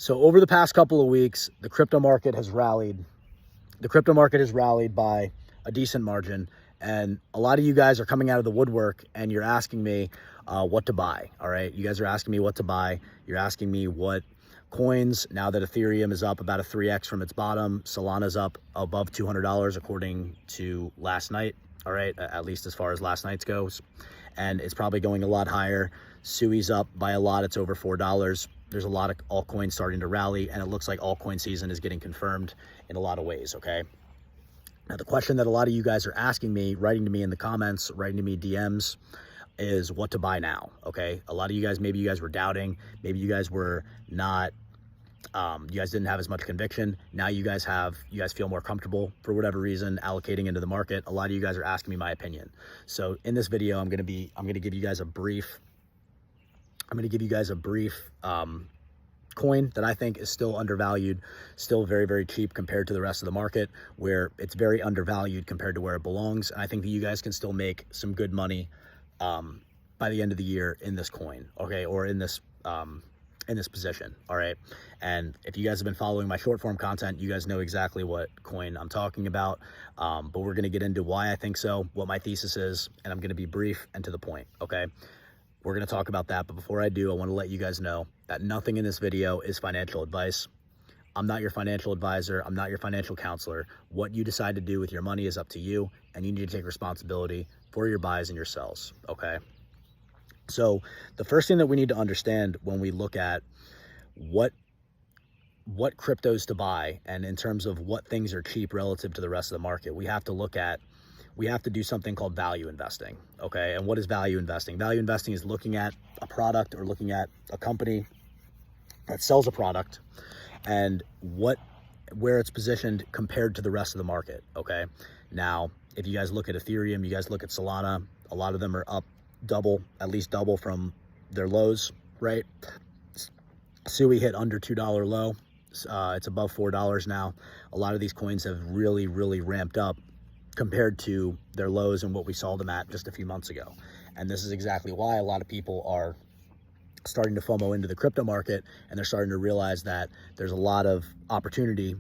So over the past couple of weeks, the crypto market has rallied. The crypto market has rallied by a decent margin. And a lot of you guys are coming out of the woodwork and you're asking me what to buy. All right. You guys are asking me what to buy. You're asking me what coins, now that Ethereum is up about a 3x from its bottom. Solana's up above $200 according to last night. All right. At least as far as last night's goes. And it's probably going a lot higher. Sui's up by a lot. It's over $4. There's a lot of altcoins starting to rally, and it looks like altcoin season is getting confirmed in a lot of ways, okay? Now, the question that a lot of you guys are asking me, writing to me in the comments, writing to me DMs, is what to buy now, okay? A lot of you guys, maybe you guys were doubting, maybe you guys were not, you guys didn't have as much conviction. Now you guys feel more comfortable for whatever reason allocating into the market. A lot of you guys are asking me my opinion. So in this video, I'm going to give you guys a brief coin that I think is still undervalued, still very, very cheap compared to the rest of the market, where it's very undervalued compared to where it belongs. And I think that you guys can still make some good money by the end of the year in this coin, okay, or in this position, all right? And if you guys have been following my short form content, you guys know exactly what coin I'm talking about, but we're going to get into why I think so, what my thesis is, and I'm going to be brief and to the point, okay? We're going to talk about that, but before I do, I want to let you guys know that nothing in this video is financial advice. I'm not your financial advisor. I'm not your financial counselor. What you decide to do with your money is up to you, and you need to take responsibility for your buys and your sells, okay? So the first thing that we need to understand when we look at what cryptos to buy, and in terms of what things are cheap relative to the rest of the market, we have to do something called value investing, okay? And what is value investing? Value investing is looking at a product or looking at a company that sells a product and where it's positioned compared to the rest of the market, okay? Now, if you guys look at Ethereum, you guys look at Solana, a lot of them are up at least double from their lows, right? Sui hit under $2 low. It's above $4 now. A lot of these coins have really, really ramped up compared to their lows and what we saw them at just a few months ago. And this is exactly why a lot of people are starting to FOMO into the crypto market, and they're starting to realize that there's a lot of opportunity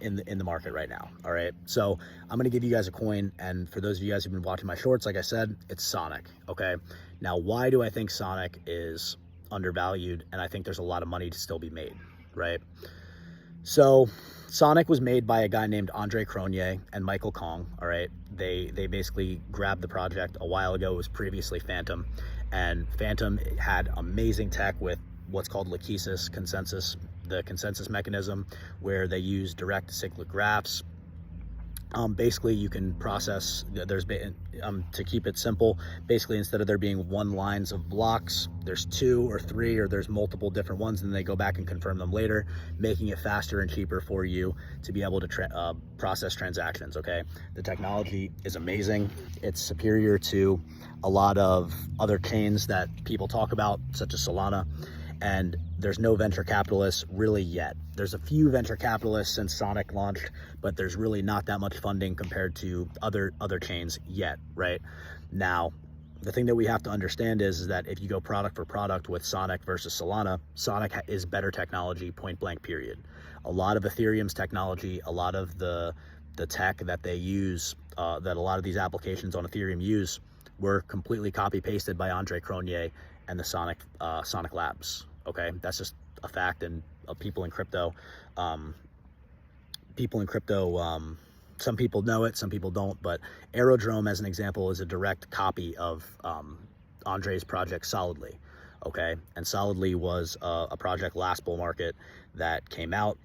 in the market right now. All right, so I'm going to give you guys a coin, and for those of you guys who've been watching my shorts, like I said, it's Sonic. Okay, now why do I think Sonic is undervalued, and I think there's a lot of money to still be made, right? So Sonic was made by a guy named Andre Cronje and Michael Kong, all right? They basically grabbed the project a while ago. It was previously Phantom, and Phantom had amazing tech with what's called Lachesis consensus, the consensus mechanism, where they use direct cyclic graphs. Basically, you can process, to keep it simple, basically instead of there being one lines of blocks, there's 2 or 3, or there's multiple different ones, and they go back and confirm them later, making it faster and cheaper for you to be able to process transactions, okay? The technology is amazing. It's superior to a lot of other chains that people talk about, such as Solana, and there's no venture capitalists really yet. There's a few venture capitalists since Sonic launched, but there's really not that much funding compared to other chains yet, right? Now, the thing that we have to understand is that if you go product for product with Sonic versus Solana, Sonic is better technology, point blank, period. A lot of Ethereum's technology, a lot of the tech that they use, that a lot of these applications on Ethereum use, were completely copy pasted by Andre Cronje and the Sonic Labs. Okay, that's just a fact, and people in crypto, some people know it, some people don't, but Aerodrome, as an example, is a direct copy of Andre's project Solidly, okay? And Solidly was a project last bull market that came out,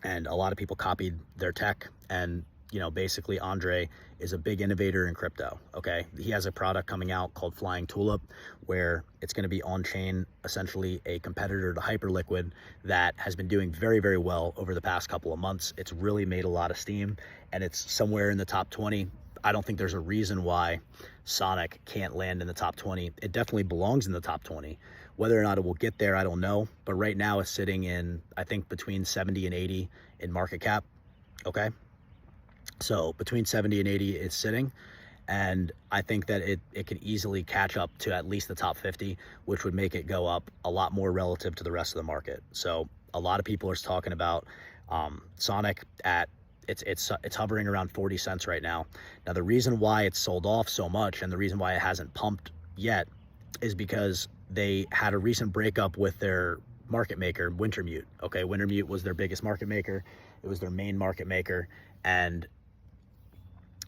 and a lot of people copied their tech, and basically Andre is a big innovator in crypto, okay? He has a product coming out called Flying Tulip, where it's going to be on-chain, essentially a competitor to Hyperliquid that has been doing very, very well over the past couple of months. It's really made a lot of steam, and it's somewhere in the top 20. I don't think there's a reason why Sonic can't land in the top 20. It definitely belongs in the top 20. Whether or not it will get there, I don't know. But right now it's sitting in, I think, between 70 and 80 in market cap, okay? So between 70 and 80 is sitting, And I think that it could easily catch up to at least the top 50, which would make it go up a lot more relative to the rest of the market. So a lot of people are talking about Sonic at it's hovering around 40 cents right now. Now, the reason why it's sold off so much and the reason why it hasn't pumped yet is because they had a recent breakup with their market maker, Wintermute. Okay, Wintermute was their biggest market maker. It was their main market maker. And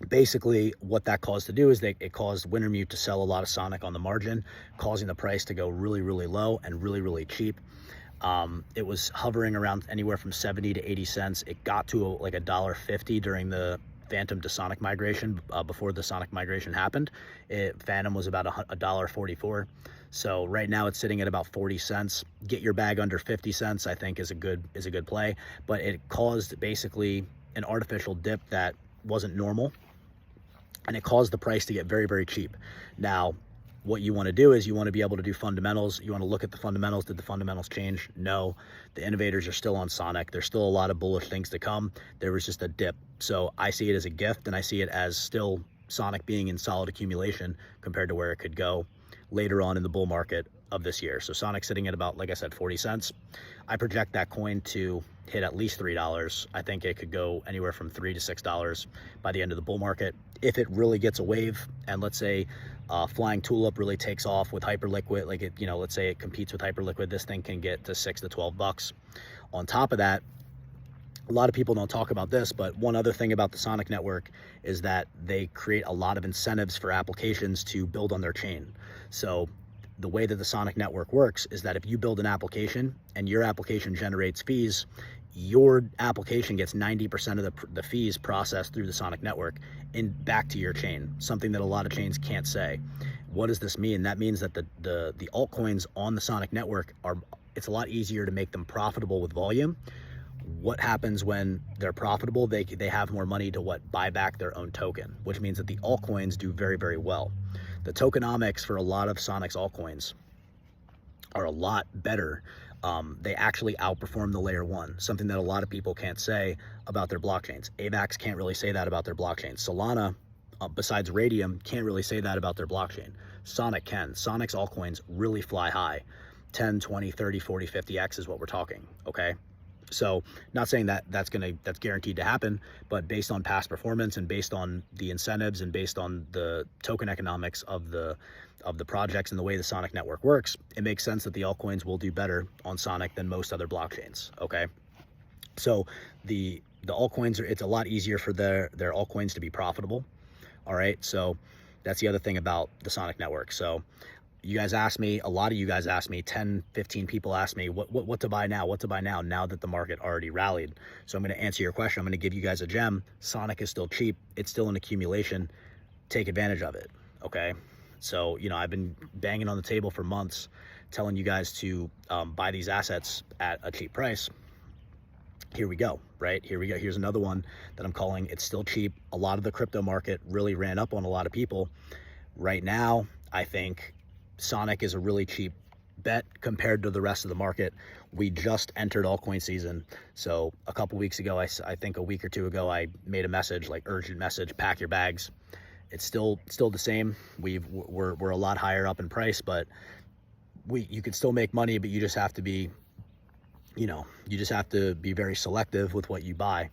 basically what that caused to do is it caused Wintermute to sell a lot of Sonic on the margin, causing the price to go really, really low and really, really cheap. It was hovering around anywhere from 70 to 80 cents. It got to like $1.50 during the Phantom to Sonic migration, before the Sonic migration happened. Phantom was about $1.44. So right now it's sitting at about 40 cents. Get your bag under 50 cents, I think, is a good play. But it caused basically an artificial dip that wasn't normal, and it caused the price to get very, very cheap. Now, what you want to do is you want to be able to do fundamentals. You want to look at the fundamentals. Did the fundamentals change? No. The innovators are still on Sonic. There's still a lot of bullish things to come. There was just a dip. So I see it as a gift, and I see it as still Sonic being in solid accumulation compared to where it could go later on in the bull market of this year. So Sonic sitting at about, like I said, 40 cents. I project that coin to hit at least $3. I think it could go anywhere from $3 to $6 by the end of the bull market. If it really gets a wave, and let's say Flying Tulip really takes off with Hyperliquid, like it, let's say it competes with Hyperliquid, this thing can get to $6 to $12. On top of that, a lot of people don't talk about this, but one other thing about the Sonic network is that they create a lot of incentives for applications to build on their chain. So the way that the Sonic network works is that if you build an application and your application generates fees, your application gets 90% of the fees processed through the Sonic network back to your chain, something that a lot of chains can't say. What does this mean? That means that the altcoins on the Sonic network it's a lot easier to make them profitable with volume. What happens when they're profitable? They have more money to buy back their own token, which means that the altcoins do very, very well. The tokenomics for a lot of Sonic's altcoins are a lot better. They actually outperform the layer one, something that a lot of people can't say about their blockchains. AVAX can't really say that about their blockchain. Solana, besides Radium, can't really say that about their blockchain. Sonic can. Sonic's altcoins really fly high. 10, 20, 30, 40, 50x is what we're talking, okay? So not saying that that's guaranteed to happen, but based on past performance and based on the incentives and based on the token economics of the projects and the way the Sonic network works, it makes sense that the altcoins will do better on Sonic than most other blockchains, okay? So the altcoins it's a lot easier for their altcoins to be profitable, all right? So that's the other thing about the Sonic network. So you guys asked me, a lot of you guys asked me, 10, 15 people asked me what to buy now, now that the market already rallied. So I'm going to answer your question. I'm going to give you guys a gem. Sonic is still cheap. It's still in accumulation. Take advantage of it, okay? So, I've been banging on the table for months telling you guys to buy these assets at a cheap price. Here we go, right? Here we go. Here's another one that I'm calling it's still cheap. A lot of the crypto market really ran up on a lot of people. Right now, I think Sonic is a really cheap bet compared to the rest of the market. We just entered altcoin season. So a couple weeks ago, I think a week or two ago, I made a message, like urgent message, pack your bags. It's still the same. We're a lot higher up in price, but you can still make money, but you just have to be, very selective with what you buy,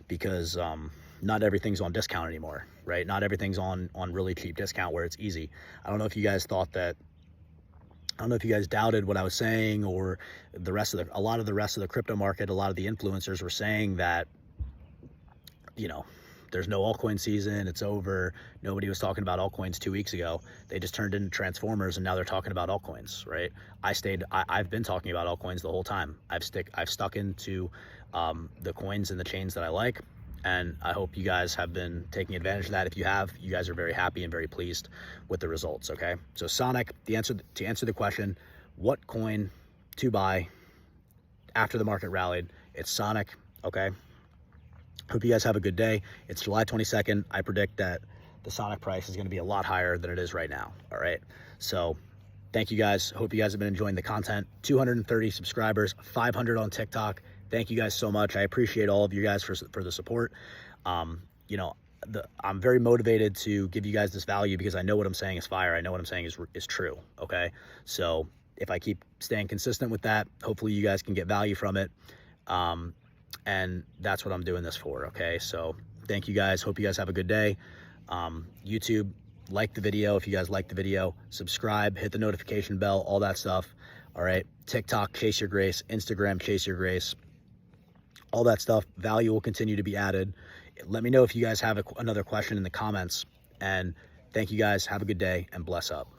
because not everything's on discount anymore, right? Not everything's on really cheap discount where it's easy. I don't know if you guys doubted what I was saying, or a lot of the rest of the crypto market, a lot of the influencers were saying that, there's no altcoin season, it's over. Nobody was talking about altcoins 2 weeks ago. They just turned into transformers and now they're talking about altcoins, right? I've been talking about altcoins the whole time. I've stuck into the coins and the chains that I like. And I hope you guys have been taking advantage of that. If you have, you guys are very happy and very pleased with the results, okay? So Sonic, to answer the question, what coin to buy after the market rallied, it's Sonic, okay? Hope you guys have a good day. It's July 22nd. I predict that the Sonic price is going to be a lot higher than it is right now, all right? So thank you guys. Hope you guys have been enjoying the content. 230 subscribers, 500 on TikTok. Thank you guys so much. I appreciate all of you guys for the support. I'm very motivated to give you guys this value because I know what I'm saying is fire. I know what I'm saying is true. Okay. So if I keep staying consistent with that, hopefully you guys can get value from it. And that's what I'm doing this for. Okay. So thank you guys. Hope you guys have a good day. YouTube, like the video. If you guys like the video, subscribe, hit the notification bell, all that stuff. All right. TikTok, chase your grace. Instagram, chase your grace. All that stuff. Value will continue to be added. Let me know if you guys have another question in the comments. And thank you guys. Have a good day and bless up.